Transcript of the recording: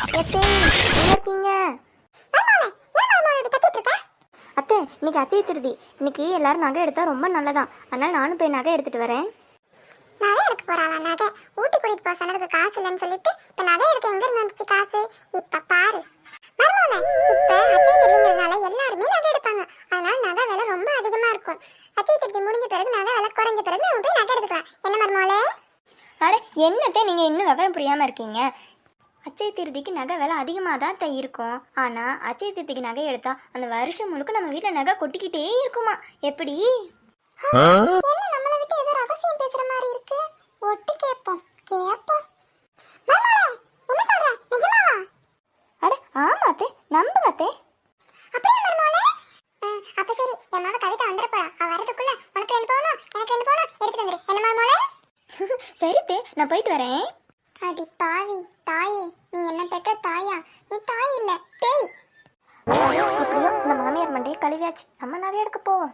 எத்தே எங்க இருக்கீங்க? அத்தை, இன்னைக்கு அச்சய திருதி. இன்னைக்கு எல்லாரும் நகை எடுத்தா ரொம்ப நல்லதான். அதனால நானும் போய் நகை எடுத்துட்டு வரேன். நகை எடுக்க போறாளா? நகை ஊட்டி கூட்டிட்டு போக சொன்னதுக்கு காசு இல்லைன்னு சொல்லிட்டு இப்ப நகை எடுக்க எங்க இருந்து வந்துச்சு காசு? இப்ப பாரு மருமோனே, இப்ப அச்சய திருதிங்கிறதுனால எல்லாருமே நகை எடுப்பாங்க. அதனால நகை விலை ரொம்ப அதிகமா இருக்கும். அச்சய திருதி முடிஞ்ச பிறகு நகை விலை குறைஞ்ச பிறகு நம்ம போய் நகை எடுத்துக்கலாம். என்ன மருமோளே? அட என்னத்தை நீங்க இன்னும் விவரம் புரியாம இருக்கீங்க? அச்சய திருதிக்கு நகை விலை அதிகமாக தான் இருக்கும். ஆனால் அச்சய திருதிக்கு நகை எடுத்தா அந்த வருஷம் முழுக்க நம்ம வீட்டில் நகை கொட்டிக்கிட்டே இருக்குமா? எப்படி? என்ன நம்மளை விட்டு ஏதோ ரகசியம் பேசுற மாதிரி இருக்கு. ஒட்டு கேட்போம் கேட்போம். மருமோளே, என்ன சொல்ற? நிஜமாவா? அட ஆமாத்தே, நம்புங்கத்தே. அப்படியே மருமோளே? அப்ப சரி, என் மக கவிதா வந்துட போறா. அவ வரதுக்குள்ள உனக்கு 2 பவுனும் எனக்கு 2 பவுனும் எடுத்துட்டு வந்துரு. என்ன மருமோளே? சரித்தே, நான் போயிட்டு வரேன். அடி பாவி தாயே, நீ என்ன பெற்ற தாயா? நீ தாய் இல்ல, பேய். எப்படியோ இந்த மாமியார் மண்டையை கழுவியாச்சு. நம்ம நகை எடுக்க போவோம்.